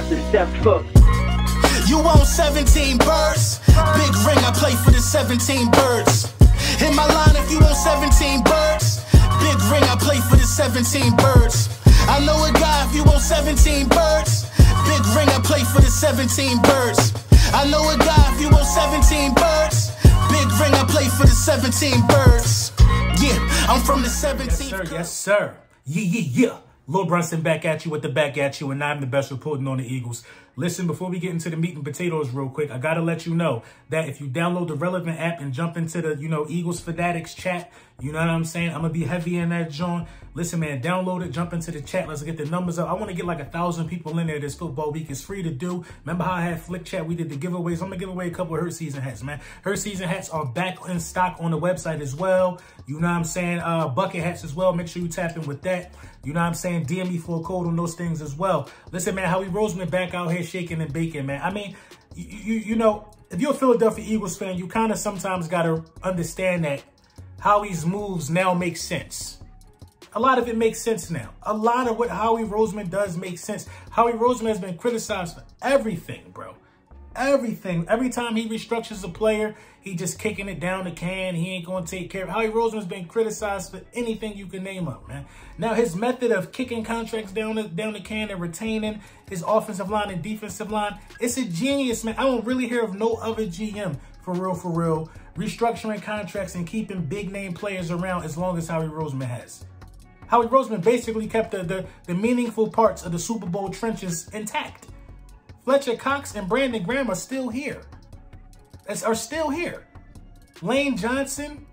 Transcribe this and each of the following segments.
about to step foot. You want 17 birds? Big ring, I play for the 17 birds. Hit my line if you want 17 birds. Big ring, I play for the 17 birds. I know a guy if you want 17 birds. Big ring, I play for the 17 birds. I know a guy if you want 17 birds. Big ring, I play for the 17 birds. Yeah, I'm from the 17. Yes, sir. Yes, sir. Yeah. Lil Brunson back at you with the back at you, and I'm the best reporting on the Eagles. Listen, before we get into the meat and potatoes real quick, I got to let you know that if you download the Relevant app and jump into the, Eagles Fanatics chat, you know what I'm saying? I'm going to be heavy in that joint. Listen, man, download it, jump into the chat. Let's get the numbers up. I want to get like 1,000 people in there this football week. It's free to do. Remember how I had Flick Chat? We did the giveaways. I'm going to give away a couple of Her Season hats, man. Her Season hats are back in stock on the website as well. You know what I'm saying? Bucket hats as well. Make sure you tap in with that. You know what I'm saying? DM me for a code on those things as well. Listen, man, Howie Roseman back out here shaking and baking, man. I mean, you know, if you're a Philadelphia Eagles fan, you kind of sometimes got to understand that Howie's moves now make sense. A lot of it makes sense now. A lot of what Howie Roseman does makes sense. Howie Roseman has been criticized for everything, bro. Everything. Every time he restructures a player, he just kicking it down the can. He ain't going to take care of it. Howie Roseman's been criticized for anything you can name up, man. Now, his method of kicking contracts down the can and retaining his offensive line and defensive line, it's a genius, man. I don't really hear of no other GM, for real, restructuring contracts and keeping big-name players around as long as Howie Roseman has. Howie Roseman basically kept the meaningful parts of the Super Bowl trenches intact. Fletcher Cox and Brandon Graham are still here. Lane Johnson,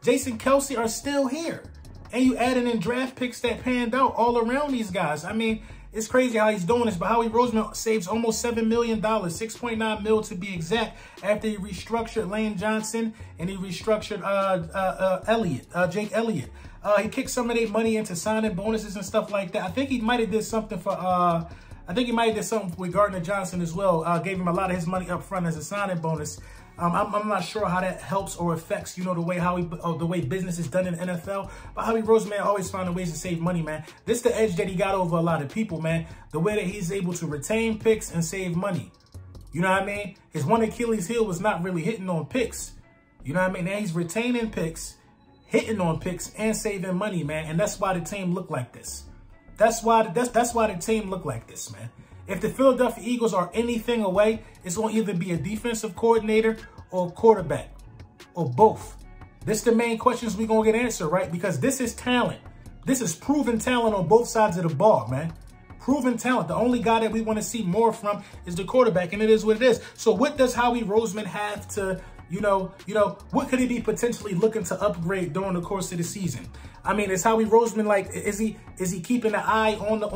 Jason Kelsey are still here. And you added in draft picks that panned out all around these guys. I mean, it's crazy how he's doing this, but Howie Roseman saves almost $7 million, $6.9 million to be exact, after he restructured Lane Johnson and he restructured Jake Elliott. He kicked some of their money into signing bonuses and stuff like that. I think he might have did something for with Gardner Johnson as well. Gave him a lot of his money up front as a signing bonus. I'm not sure how that helps or affects, the way business is done in the NFL. But Howie Roseman always finding ways to save money, man. This is the edge that he got over a lot of people, man. The way that he's able to retain picks and save money. You know what I mean? His one Achilles heel was not really hitting on picks. You know what I mean? Now he's retaining picks, hitting on picks, and saving money, man. And that's why the team look like this. That's why the team look like this, man. If the Philadelphia Eagles are anything away, it's going to either be a defensive coordinator or a quarterback, or both. This is the main questions we're going to get answered, right? Because this is talent. This is proven talent on both sides of the ball, man. Proven talent. The only guy that we want to see more from is the quarterback, and it is what it is. So what does Howie Roseman have to, what could he be potentially looking to upgrade during the course of the season? I mean, is Howie Roseman, like, is he keeping an eye on the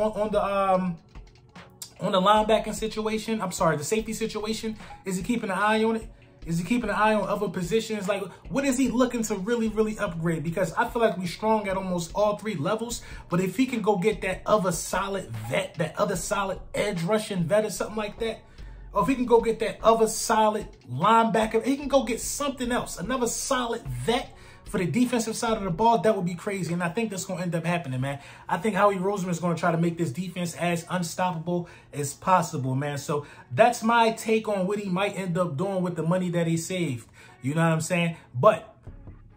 linebacking situation? I'm sorry, the safety situation. Is he keeping an eye on it? Is he keeping an eye on other positions? Like, what is he looking to really upgrade? Because I feel like we're strong at almost all three levels. But if he can go get that other solid vet, that other solid edge rushing vet or something like that, or if he can go get that other solid linebacker, he can go get something else, another solid vet for the defensive side of the ball, that would be crazy. And I think that's going to end up happening, man. I think Howie Roseman is going to try to make this defense as unstoppable as possible, man. So that's my take on what he might end up doing with the money that he saved. You know what I'm saying? But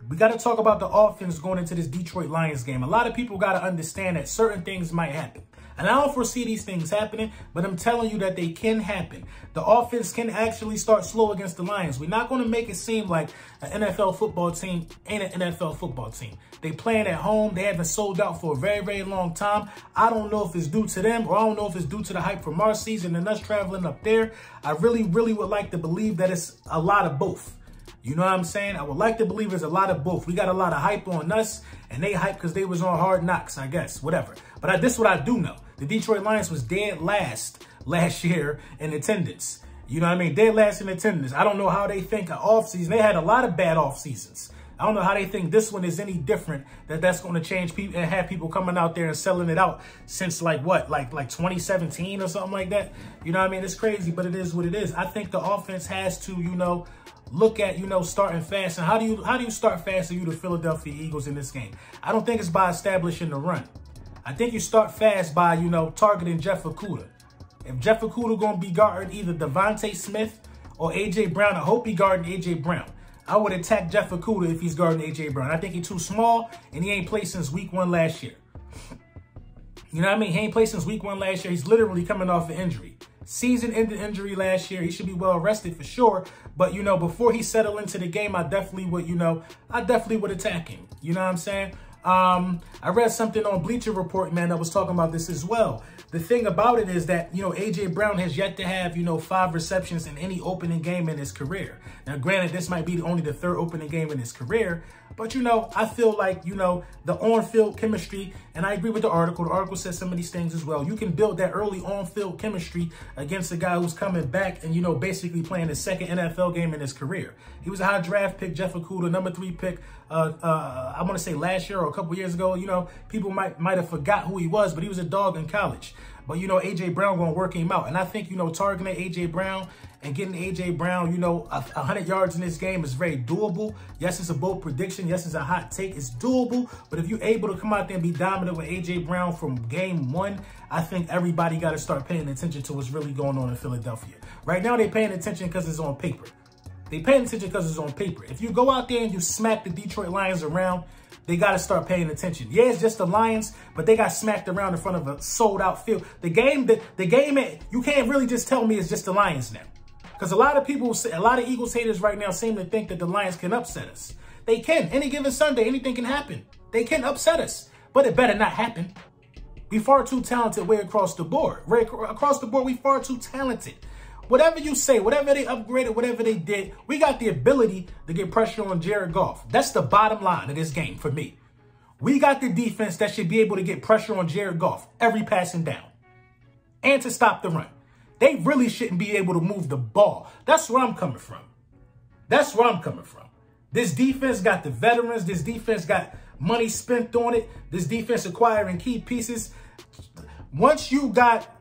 we got to talk about the offense going into this Detroit Lions game. A lot of people got to understand that certain things might happen. And I don't foresee these things happening, but I'm telling you that they can happen. The offense can actually start slow against the Lions. We're not going to make it seem like an NFL football team ain't an NFL football team. They playing at home. They haven't sold out for a very long time. I don't know if it's due to them, or I don't know if it's due to the hype from our season and us traveling up there. I really would like to believe that it's a lot of both. You know what I'm saying? I would like to believe there's a lot of both. We got a lot of hype on us, and they hype because they was on Hard Knocks, I guess, whatever. But this is what I do know. The Detroit Lions was dead last year in attendance. You know what I mean? Dead last in attendance. I don't know how they think of offseason. They had a lot of bad offseasons. I don't know how they think this one is any different, that's going to change people and have people coming out there and selling it out since like what, like 2017 or something like that. You know what I mean? It's crazy, but it is what it is. I think the offense has to, look at, starting fast. And how do you start fast if you're the Philadelphia Eagles in this game? I don't think it's by establishing the run. I think you start fast by, targeting Jeff Okudah. If Jeff Okudah going to be guarding either Devontae Smith or A.J. Brown, I hope he guarding A.J. Brown. I would attack Jeff Okudah if he's guarding A.J. Brown. I think he's too small, and he ain't played since week 1 last year. You know what I mean? He ain't played since week 1 last year. He's literally coming off an injury. Season-ending injury last year. He should be well rested for sure. But, you know, before he settled into the game, I definitely would attack him. You know what I'm saying? I read something on Bleacher Report, man, that was talking about this as well. The thing about it is that, you know, A.J. Brown has yet to have, you know, 5 receptions in any opening game in his career. Now, granted, this might be only the 3rd opening game in his career, but, you know, I feel like, you know, the on-field chemistry, and I agree with the article. The article says some of these things as well. You can build that early on-field chemistry against a guy who's coming back and, you know, basically playing his 2nd NFL game in his career. He was a high draft pick, Jeff Okudah, number 3 pick, I want to say last year or a couple years ago. You know, people might have forgot who he was, but he was a dog in college. But, you know, A.J. Brown going to work him out. And I think, you know, targeting A.J. Brown and getting A.J. Brown, you know, 100 yards in this game is very doable. Yes, it's a bold prediction. Yes, it's a hot take. It's doable. But if you're able to come out there and be dominant with A.J. Brown from game 1, I think everybody got to start paying attention to what's really going on in Philadelphia. Right now, they're paying attention because it's on paper. They paying attention because it's on paper. If you go out there and you smack the Detroit Lions around, they got to start paying attention. Yeah, it's just the Lions, but they got smacked around in front of a sold-out field. The game, you can't really just tell me it's just the Lions now. Because a lot of Eagles haters right now seem to think that the Lions can upset us. They can. Any given Sunday, anything can happen. They can upset us, but it better not happen. We far too talented way across the board. Across the board, we far too talented. Whatever you say, whatever they upgraded, whatever they did, we got the ability to get pressure on Jared Goff. That's the bottom line of this game for me. We got the defense that should be able to get pressure on Jared Goff every passing down and to stop the run. They really shouldn't be able to move the ball. That's where I'm coming from. That's where I'm coming from. This defense got the veterans. This defense got money spent on it. This defense acquiring key pieces. Once you got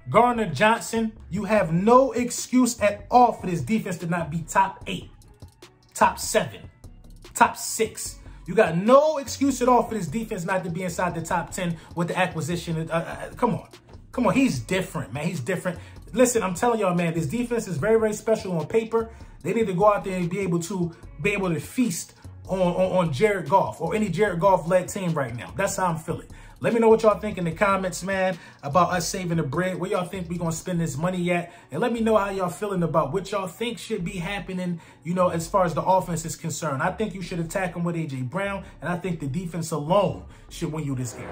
Gardner Johnson, you have no excuse at all for this defense to not be top 8, top 7, top 6. You got no excuse at all for this defense not to be inside the top 10 with the acquisition. Come on. Come on. He's different, man. He's different. Listen, I'm telling y'all, man, this defense is very, very special on paper. They need to go out there and be able to feast on Jared Goff or any Jared Goff-led team right now. That's how I'm feeling. Let me know what y'all think in the comments, man, about us saving the bread. Where y'all think we're going to spend this money at? And let me know how y'all feeling about what y'all think should be happening, you know, as far as the offense is concerned. I think you should attack him with A.J. Brown, and I think the defense alone should win you this game.